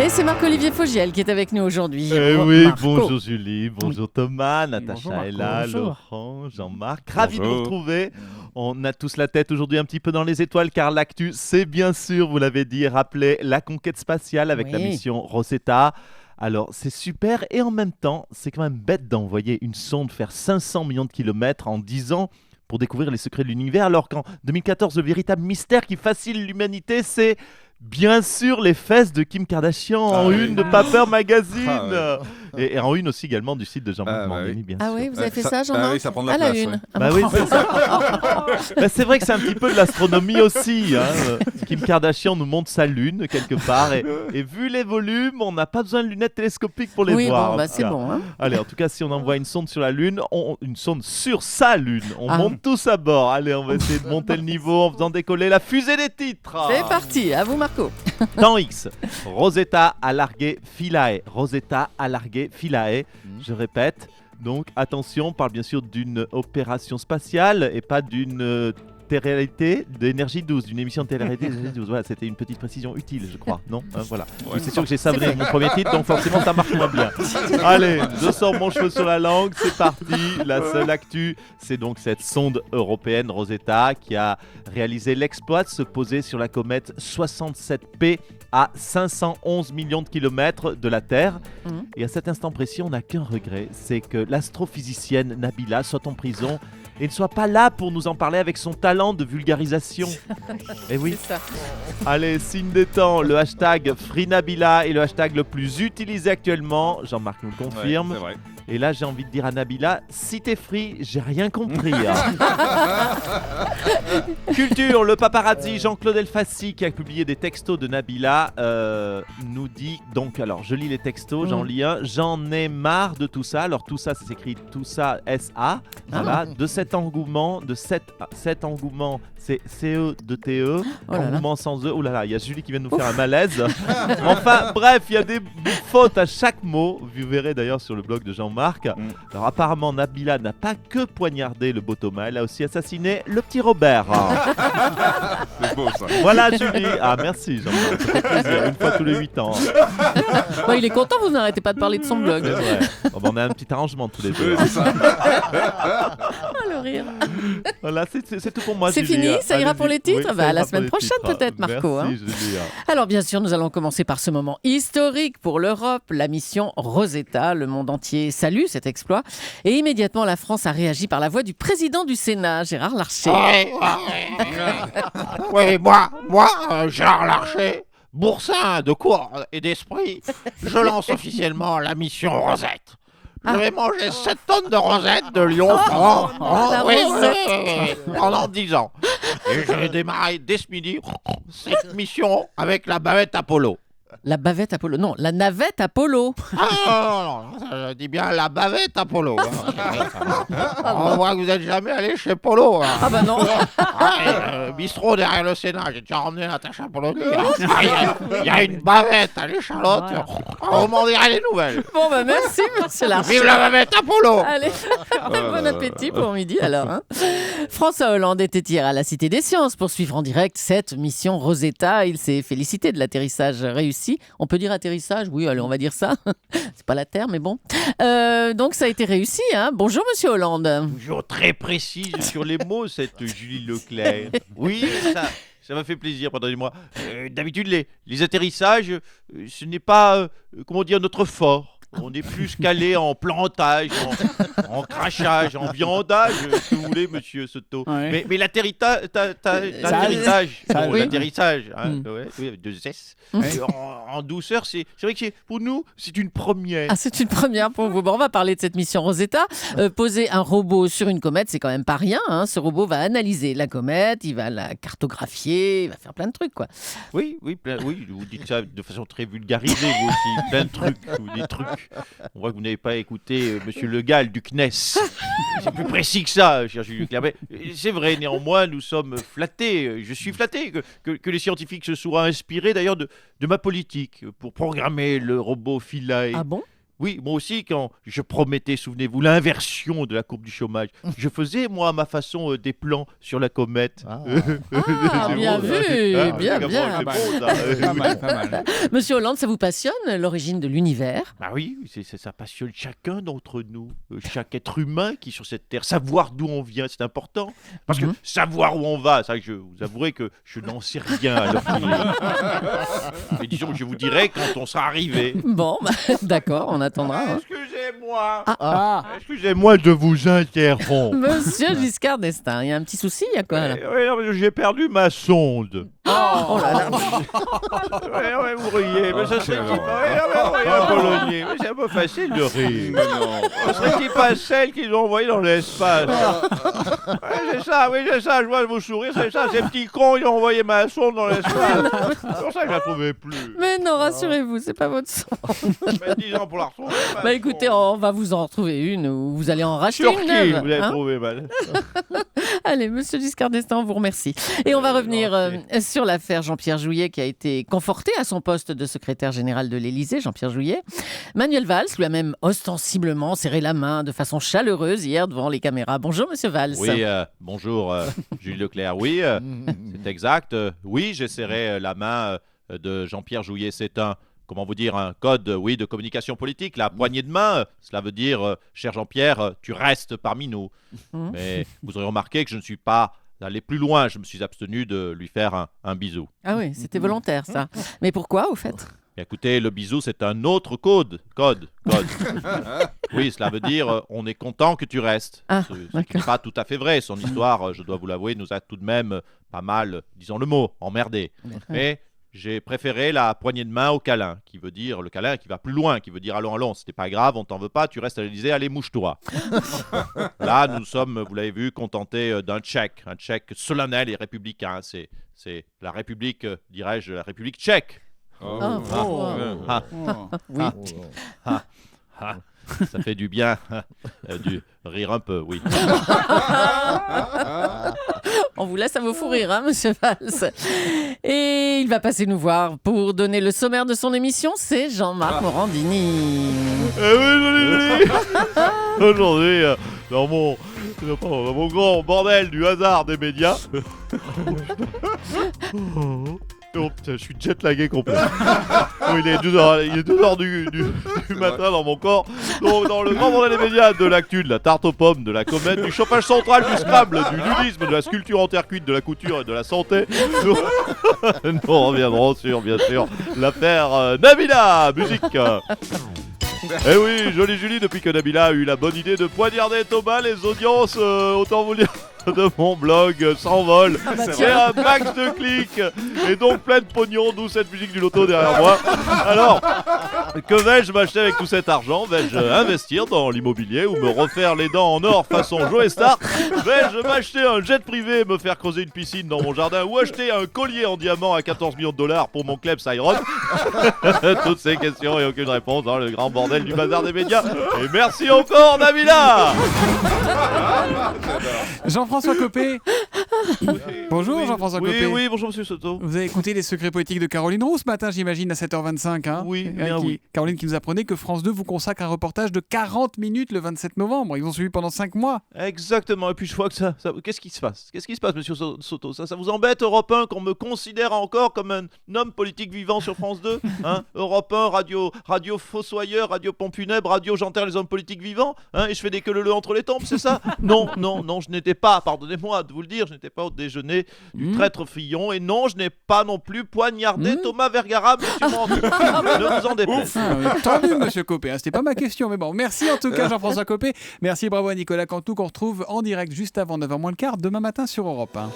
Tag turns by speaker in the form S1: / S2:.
S1: Et c'est Marc-Olivier Fogiel qui est avec nous aujourd'hui.
S2: Oui,
S1: Marco.
S2: bonjour Julie, bonjour Thomas, Natacha est là, Laurent, Jean-Marc, ravi de vous retrouver. On a tous la tête aujourd'hui un petit peu dans les étoiles car l'actu, c'est bien sûr, vous l'avez dit, rappelé la conquête spatiale avec la mission Rosetta. Alors, c'est super et en même temps, c'est quand même bête d'envoyer une sonde faire 500 millions de kilomètres en 10 ans pour découvrir les secrets de l'univers, alors qu'en 2014, le véritable mystère qui fascine l'humanité, c'est bien sûr les fesses de Kim Kardashian en une de Paper Magazine. Et en une aussi également du site de Jean-Marc Morandini, bien sûr.
S1: Ah oui, vous avez fait ça, Jean-Marc?
S3: Oui, ça prend de la place.
S1: une.
S2: Oui, c'est ça. C'est vrai que c'est un petit peu de l'astronomie aussi. Kim Kardashian nous montre sa lune quelque part. Et vu les volumes, on n'a pas besoin de lunettes télescopiques pour les voir.
S1: Oui, c'est bon. Hein.
S2: Allez, en tout cas, si on envoie une sonde sur la lune, une sonde sur sa lune, on monte tous à bord. Allez, on va essayer de monter le niveau en faisant décoller la fusée des titres.
S1: C'est parti, à vous Marco.
S2: Temps X, Rosetta a largué Philae. Rosetta a largué Philae. Je répète, donc attention, on parle bien sûr d'une opération spatiale et pas d'une télé-réalité d'énergie 12, d'une émission de télé-réalité d'énergie 12. Voilà, c'était une petite précision utile, je crois. Non, voilà.
S3: Ouais,
S2: c'est sûr que j'ai sabré mon premier titre, donc forcément ça marche moins bien. Allez, je sors mon cheveu sur la langue, c'est parti. La seule actu, c'est donc cette sonde européenne Rosetta qui a réalisé l'exploit de se poser sur la comète 67P à 511 millions de kilomètres de la Terre. Et à cet instant précis, on n'a qu'un regret, c'est que l'astrophysicienne Nabila soit en prison et ne soit pas là pour nous en parler avec son talent de vulgarisation. Eh oui.
S1: C'est ça.
S2: Allez, signe des temps, le hashtag FreeNabila est le hashtag le plus utilisé actuellement. Jean-Marc nous le confirme.
S3: Ouais, c'est vrai.
S2: Et là, j'ai envie de dire à Nabila, si t'es free, j'ai rien compris. Culture, le paparazzi Jean-Claude Elfassi qui a publié des textos de Nabila nous dit donc, alors je lis les textos, j'en lis un, j'en ai marre de tout ça. Alors tout ça, ça s'écrit tout ça S-A, voilà, de cet engouement, cet engouement, c'est C-E de T-E, engouement sans E. Oh là là, il y a Julie qui vient de nous faire un malaise. Enfin, bref, il y a des fautes à chaque mot. Vous verrez d'ailleurs sur le blog de Jean-Marc. Alors apparemment Nabila n'a pas que poignardé le beau Thomas, elle a aussi assassiné le petit Robert.
S3: C'est beau ça.
S2: Voilà Julie. Ah merci Jean-Marc, ça fait plaisir, une fois tous les 8 ans.
S1: Bon, il est content, vous n'arrêtez pas de parler de son blog.
S2: C'est vrai. On a un petit arrangement tous les deux.
S3: C'est ça.
S1: Le rire.
S2: Voilà, c'est tout pour moi.
S1: C'est
S2: Julie.
S1: fini, ça ira
S2: Allez-y.
S1: pour les titres.
S2: Oui,
S1: Bah,
S2: ça
S1: à la
S2: ira
S1: semaine
S2: pour les
S1: prochaine
S2: titres.
S1: peut-être, Marco.
S2: Merci Julie.
S1: Alors bien sûr, nous allons commencer par ce moment historique pour l'Europe, la mission Rosetta. Le monde entier salue cet exploit. Et immédiatement, la France a réagi par la voix du président du Sénat, Gérard Larcher.
S4: Oui, moi, Gérard Larcher, boursin de cour et d'esprit, je lance officiellement la mission Rosette. Je vais manger 7 tonnes de rosettes de Lyon pendant 10 ans. Et je vais démarrer dès ce midi cette mission avec la bavette Apollo.
S1: La bavette Apollo. Non, la navette Apollo.
S4: Ah non, je dis bien la bavette Apollo. On voit que vous n'êtes jamais allé chez Polo.
S1: Ah bah non.
S4: Bistrot derrière le Sénat, j'ai déjà emmené Natacha Polony. Il y a une bavette à l'échalote. On m'en dirait les nouvelles.
S1: Bon bah merci, monsieur Larcher.
S4: Vive la bavette Apollo.
S1: Allez, bon appétit pour midi alors. Hein. François Hollande était hier à la Cité des Sciences pour suivre en direct cette mission Rosetta. Il s'est félicité de l'atterrissage réussi. On peut dire atterrissage? Oui, allez, on va dire ça. C'est pas la Terre, mais bon. Donc ça a été réussi. Hein. Bonjour, monsieur Hollande.
S5: Toujours très précise sur les mots, cette Julie Leclerc. Oui, ça m'a fait plaisir, pardonnez-moi. D'habitude, les atterrissages, ce n'est pas, comment dire, notre fort. On est plus calé en plantage, en crachage, en viandage, si vous voulez, monsieur Soto.
S1: Ouais.
S5: Mais l'atterrissage, hein, oui, avec 2 S, en douceur, c'est vrai que pour nous, c'est une première.
S1: Ah, c'est une première pour vous. Bon, on va parler de cette mission Rosetta. Poser un robot sur une comète, c'est quand même pas rien. Hein. Ce robot va analyser la comète, il va la cartographier, il va faire plein de trucs, quoi.
S5: Oui, oui, vous dites ça de façon très vulgarisée, vous aussi. Plein de trucs, des trucs. On voit que vous n'avez pas écouté Monsieur Le Gall du CNES. C'est plus précis que ça, cher Julie Leclerc. Mais c'est vrai, néanmoins, nous sommes flattés. Je suis flatté que les scientifiques se soient inspirés d'ailleurs de ma politique pour programmer le robot Philae.
S1: Ah bon?
S5: Oui, moi aussi, quand je promettais, souvenez-vous, l'inversion de la courbe du chômage, je faisais, moi, à ma façon, des plans sur la comète.
S1: Ah,
S5: C'est
S1: bien
S5: beau,
S1: vu,
S5: ça.
S1: bien,
S5: Comment
S1: bien.
S5: c'est beau, ça.
S3: Pas mal, pas mal.
S1: Monsieur Hollande, ça vous passionne, l'origine de l'univers?
S5: Ah oui, ça passionne chacun d'entre nous, chaque être humain qui est sur cette terre. Savoir d'où on vient, c'est important. Parce que savoir où on va, c'est vrai que je vous avouerai que je n'en sais rien à l'heure qu'il est. Mais disons que je vous dirai quand on sera arrivé.
S1: Bon, bah, d'accord, on attendra. hein.
S5: Excusez-moi.
S2: Excusez-moi de vous interrompre.
S1: Monsieur Giscard d'Estaing, il y a un petit souci, il y a quoi là?
S2: Oui, non, mais j'ai perdu ma sonde.
S1: Oh là là.
S5: Ouais, vous riez, mais ça serait-il pas... un Polonais, mais c'est un peu facile de rire. Ce serait-il pas celle qu'ils ont envoyée dans l'espace? C'est ça, je vois vos sourires, c'est ça, ces petits cons, ils ont envoyé ma sonde dans l'espace. C'est pour ça que je la trouvais plus.
S1: Mais non, rassurez-vous, c'est pas votre son.
S5: Mais 10 ans pour la retrouver.
S1: Bah écoutez, on va vous en retrouver une ou vous allez en racheter
S5: Sur
S1: une
S5: qui
S1: neuve,
S5: vous l'avez
S1: hein.
S5: trouvé mal?
S1: Allez, monsieur Giscard d'Estaing, on vous remercie. Et on va revenir sur l'affaire Jean-Pierre Jouyet qui a été conforté à son poste de secrétaire général de l'Élysée, Jean-Pierre Jouyet. Manuel Valls lui a même ostensiblement serré la main de façon chaleureuse hier devant les caméras. Bonjour, monsieur Valls.
S5: Oui, bonjour Jules Leclerc. Oui, c'est exact. Oui, j'ai serré la main de Jean-Pierre Jouyet. C'est un, comment vous dire, un code de communication politique. La poignée de main, cela veut dire, cher Jean-Pierre, tu restes parmi nous. Mais vous aurez remarqué que je ne suis pas allé plus loin. Je me suis abstenu de lui faire un bisou.
S1: Ah oui, c'était volontaire ça. Mais pourquoi au fait?
S5: Écoutez, le bisou, c'est un autre code. Oui, cela veut dire on est content que tu restes.
S1: Ah,
S5: Ce qui
S1: d'accord.
S5: n'est pas tout à fait vrai. Son histoire, je dois vous l'avouer, nous a tout de même pas mal, disons le mot, emmerdé. Mais j'ai préféré la poignée de main au câlin, qui veut dire le câlin qui va plus loin, qui veut dire allons, c'était pas grave, on t'en veut pas, tu restes à l'Élysée, allez, mouche-toi. Là, nous sommes, vous l'avez vu, contentés d'un tchèque, un tchèque solennel et républicain. C'est la République, dirais-je, la République tchèque.
S1: Oui.
S5: Ça fait du bien, du rire un peu, oui.
S1: On vous laisse à vos fous rires, hein, monsieur Valls. Et il va passer nous voir pour donner le sommaire de son émission. C'est Jean-Marc Morandini.
S2: Oui. Aujourd'hui, dans mon grand bordel du hasard des médias. Oh putain, je suis jet-lagué complet. Oh, il est 2h du matin dans mon corps. Donc, dans le grand bordel des médias, de l'actu, de la tarte aux pommes, de la comète, du chauffage central, du Scrabble, du nudisme, de la sculpture en terre cuite, de la couture et de la santé, nous reviendrons sur, bien sûr, l'affaire Nabila, musique. Eh oui, jolie Julie, depuis que Nabila a eu la bonne idée de poignarder Thomas, les audiences, autant vous le dire, de mon blog s'envolent. C'est un max de clics et donc plein de pognon, d'où cette musique du loto derrière moi. Alors, que vais-je m'acheter avec tout cet argent? Vais-je investir dans l'immobilier ou me refaire les dents en or façon Joe Star? Vais-je m'acheter un jet privé et me faire creuser une piscine dans mon jardin ou acheter un collier en diamant à 14 millions de dollars pour mon club Iron? Toutes ces questions et aucune réponse dans le grand bordel du bazar des médias. Et merci encore, Nabila.
S3: Jean-François Copé. Bonjour Jean-François Copé.
S2: Oui, bonjour Monsieur Soto.
S3: Vous avez écouté les secrets politiques de Caroline Roux ce matin, j'imagine, à 7h25. Hein,
S2: Oui, bien oui.
S3: Caroline qui nous apprenait que France 2 vous consacre un reportage de 40 minutes le 27 novembre. Ils ont suivi pendant 5 mois.
S2: Exactement, et puis je vois que ça qu'est-ce qui se passe? Qu'est-ce qui se passe, Monsieur Soto? Ça vous embête, Europe 1, qu'on me considère encore comme un homme politique vivant sur France 2, hein? Europe 1, radio Fossoyeur, radio Pompe Funèbre, radio J'enterre les hommes politiques vivants, hein? Et je fais des queue-leu entre les tempes, c'est ça? Non, je n'étais pas, pardonnez-moi de vous le dire, je n'étais pas au déjeuner du traître Fillon, et non, je n'ai pas non plus poignardé Thomas Vergara, Monsieur Morandini. Ne vous en déplaise.
S3: Tendu, Monsieur Copé, hein, c'était pas ma question, mais bon, merci en tout cas Jean-François Copé. Merci, bravo à Nicolas Cantou qu'on retrouve en direct juste avant 9h moins le quart demain matin sur Europe 1.